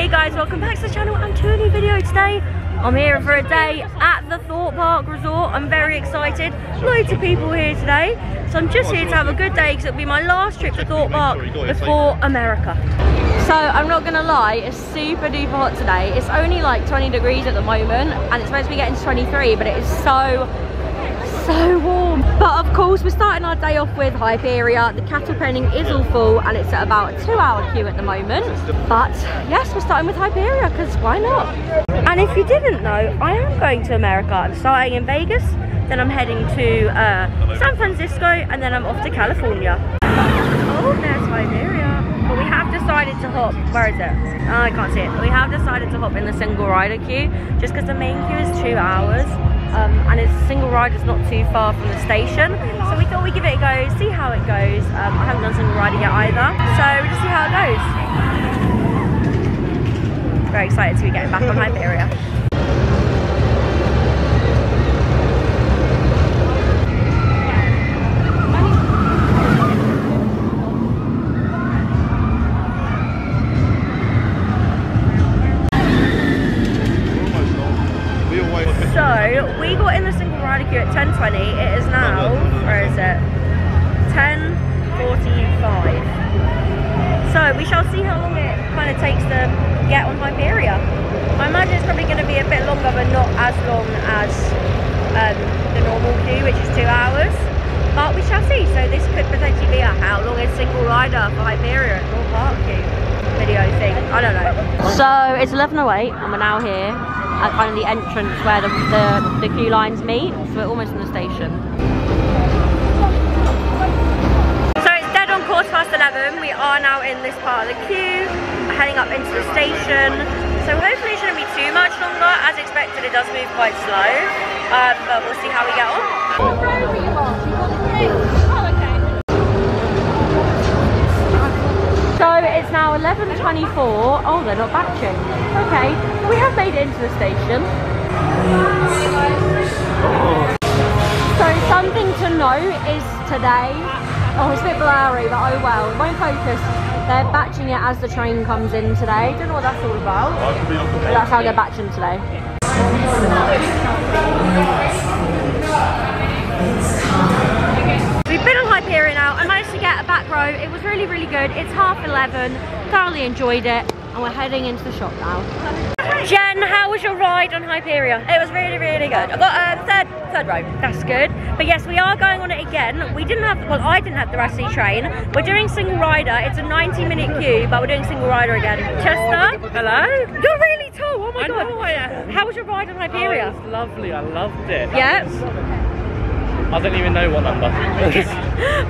Hey guys, welcome back to the channel and to a new video today. I'm here for a day at the Thorpe Park Resort. I'm very excited. Loads of people here today. So I'm just here to have a good day because it'll be my last trip to Thorpe Park before America. So I'm not gonna lie, it's super duper hot today. It's only like 20 degrees at the moment and it's supposed to be getting to 23, but it is so warm. But of course we're starting our day off with Hyperia. The cattle penning is all full and it's at about a 2-hour queue at the moment. But yes, we're starting with Hyperia because why not? And if you didn't know, I am going to America. I'm starting in Vegas, then I'm heading to San Francisco, and then I'm off to California. Oh, there's Hyperia. But we have decided to hop, where is it? Oh, I can't see it. We have decided to hop in the single rider queue just because the main queue is 2 hours. And it's a single rider's not too far from the station, so we thought we'd give it a go, see how it goes. I haven't done single rider yet either, so we'll just see how it goes. Very excited to be getting back on Hyperia. So we got in the single rider queue at 10:20. It is now, where is it? 10:45. So we shall see how long it kind of takes to get on Hyperia. I imagine it's probably going to be a bit longer, but not as long as the normal queue, which is 2 hours. But we shall see. So this could potentially be a how long is single rider for Hyperia at Thorpe Park queue video thing. I don't know. So it's 11:08 and we're now here at kind of the entrance where the queue lines meet, so we're almost in the station. So it's dead on 11:15. We are now in this part of the queue, heading up into the station. So hopefully it shouldn't be too much longer. As expected, it does move quite slow, but we'll see how we get on. So it's now 11:24. Oh, they're not batching. Okay, we have made it into the station. So something to note is today, oh, it's a bit blurry, but oh well, it won't focus. They're batching it as the train comes in today. Don't know what that's all about. But that's how they're batching today. We've been on Hyperia now. I managed to get a back row. It was really, really good. It's 11:30. Thoroughly enjoyed it. And we're heading into the shop now. Jen, how was your ride on Hyperia? It was really, really good. I got third row. That's good. But yes, we are going on it again. We didn't have, well, I didn't have the Racing train. We're doing single rider. It's a 90-minute queue, but we're doing single rider again. Chester, hello. You're really tall. Oh my god. I know I am. How was your ride on Hyperia? Oh, it was lovely. I loved it. Yeah. I don't even know what number.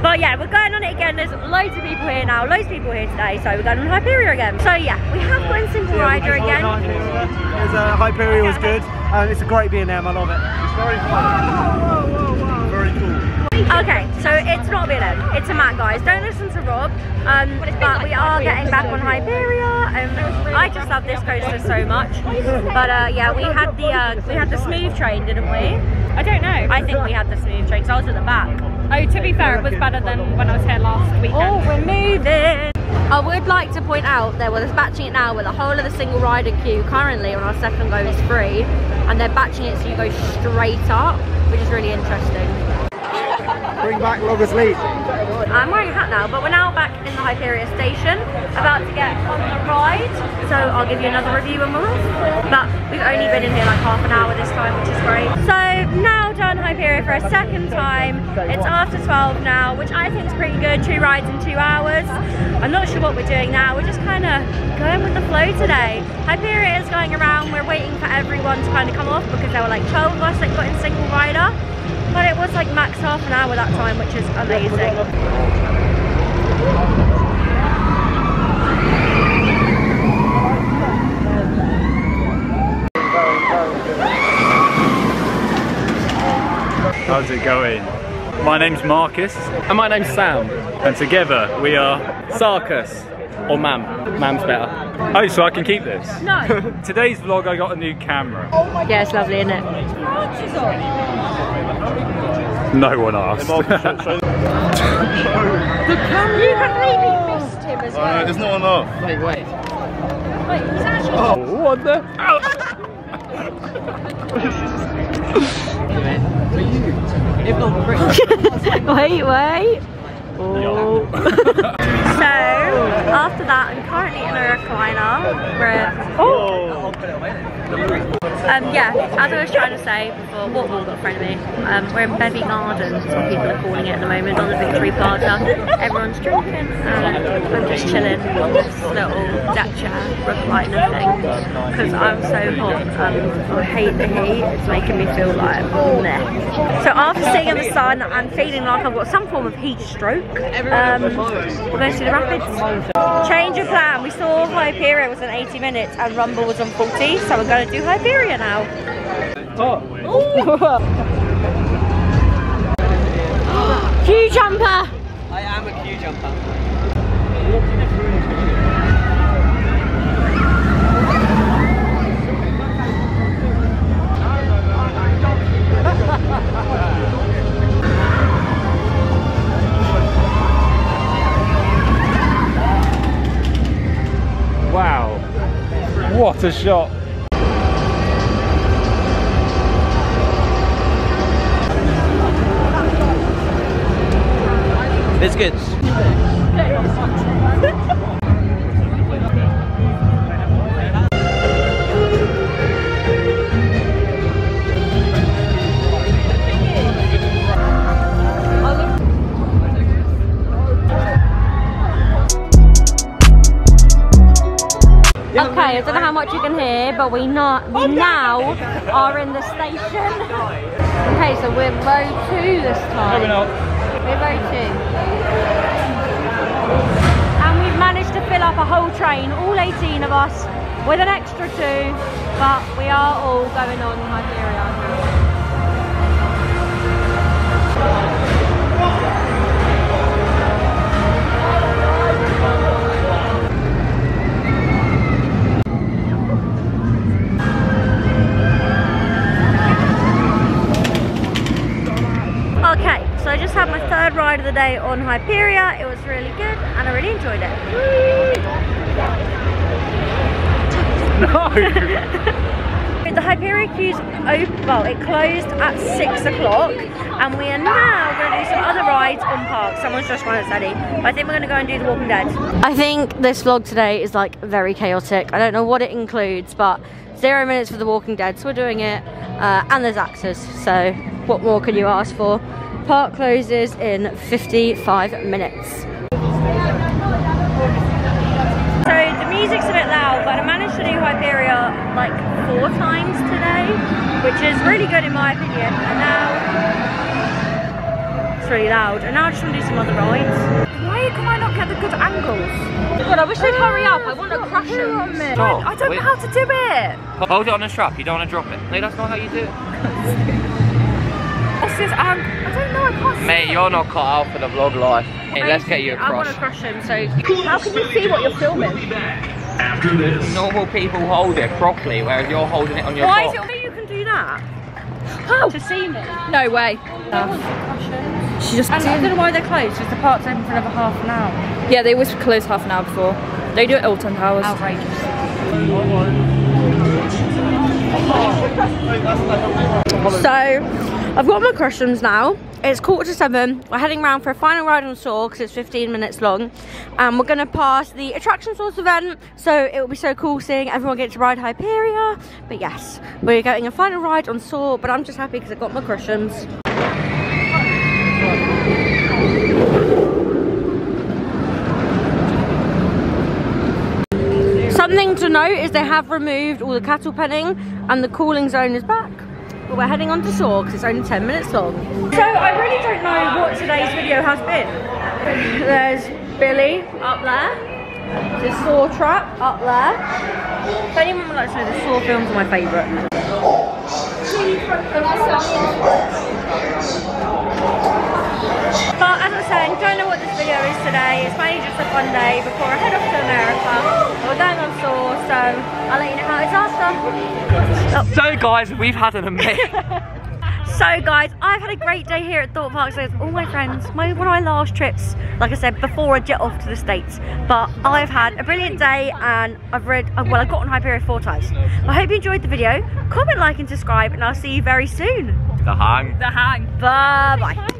But yeah, we're going on it again. There's loads of people here now, loads of people here today, so we're going on Hyperia again. So yeah, we have got in single rider again. Hyperia was good, and it's a great being there, I love it. It's very fun. Very cool. Okay, so it's not a B&M, it's a Mac, guys. Don't listen to Rob, but we are getting back on Hyperia. I just love this coaster so much. But yeah, we had the smooth train, didn't we? I don't know. I think we had the smooth train because I was at the back. Oh, to be fair, it was better than when I was here last weekend. Oh, we're moving. I would like to point out there, well, there's batching it now, but the whole of the single rider queue currently on our second go is free, and they're batching it so you go straight up, which is really interesting. Bring back Loggers Leap. I'm wearing a hat now, but we're now back in the Hyperia station, about to get on the ride, so I'll give you another review when we're off. But we've only been in here like half an hour this time, which is great. So now done Hyperia for a second time. It's after 12 now, which I think is pretty good. 2 rides in 2 hours. I'm not sure what we're doing now. We're just kind of going with the flow today. Hyperia is going around. We're waiting for everyone to kind of come off because there were like 12 of us that got in single rider. But it was like max half an hour that time, which is amazing. How's it going? My name's Marcus. And my name's Sam. And together we are... Sarkis. Or Mam. Mam's better. Oh, so I can keep this? No. Today's vlog I got a new camera. Yeah, it's lovely, isn't it? No one asked. The camera! You completely missed him as well. There's not enough. Wait. Wait, he's actually What the? Wait. Oh. So, after that, I'm currently in a recliner. Yeah, as I was trying to say before, what wall got in front of me? We're in Bevy Gardens, what people are calling it at the moment, on the Victory Plaza. Everyone's drinking, and I'm just chilling on this little deck chair recliner thing, because I'm so hot and I hate the heat. It's making me feel like meh. So after sitting in the sun, I'm feeling like I've got some form of heat stroke. We're going to the rapids. Change of plan. We saw Hyperia was on 80 minutes and Rumble was on 40, so we're going to do Hyperia now. Queue jumper! I am a queue jumper. Wow. What a shot. Biscuits. Okay, I don't know how much you can hear, but we now are in the station. Okay, so we're row 2 this time. Maybe not. We're row 2. And we've managed to fill up a whole train, all 18 of us, with an extra 2, but we are all going on Hyperia. Okay, so I just had my 3rd ride of the day on Hyperia. It was really good and I really enjoyed it. No! The Hyperia queue's open, well, it closed at 6 o'clock and we are now going to do some other rides on park. Someone's just run at Sadie. But I think we're going to go and do The Walking Dead. I think this vlog today is like very chaotic. I don't know what it includes, but 0 minutes for The Walking Dead, so we're doing it. And there's actors, so what more can you ask for? Park closes in 55 minutes. So the music's a bit loud, but I managed to do Hyperia like 4 times today, which is really good in my opinion. And now it's really loud. And now I just want to do some other rides. Why can I not get the good angles? God, I wish they'd hurry up. I want to crush them. I don't know how to do it. Hold it on the strap, you don't want to drop it. No, that's not how you do it. What's this angle? I don't know, I can't see. Mate, you're not cut out for the vlog life. Hey, let's get you a I want crush. to crush them, so how can you see what you're filming? Normal people hold it properly, whereas you're holding it on your Why top. is it only you can do that? How? To see me? No way. She just. And I don't know why they're closed, because the park's open for another half an hour. Yeah, they was closed half an hour before. They do it all 10 hours. Outrageous. So, I've got my crushums now. It's 7:15. We're heading round for a final ride on Saw because it's 15 minutes long. And we're going to pass the Attraction Source event. So, it will be so cool seeing everyone get to ride Hyperia. But yes, we're getting a final ride on Saw. But I'm just happy because I've got my crushums. Something to note is they have removed all the cattle penning and the cooling zone is back. But we're heading on to Saw because it's only 10 minutes long. So I really don't know what today's video has been. There's Billy up there. There's Saw Trap up there. If anyone would like to know, the Saw films are my favourite. But as I was saying, don't know what this video is today. It's mainly just a fun day before I head off to America. We're going on Saw, so I'll let you know how it's after. So guys, we've had an amazing... So guys, I've had a great day here at Thorpe Park. So it's all my friends, one of my last trips, like I said, before I jet off to the States. But I've had a brilliant day and I've got on Hyperia 4 times. I hope you enjoyed the video. Comment, like and subscribe and I'll see you very soon. The hang. The hang. Bye bye.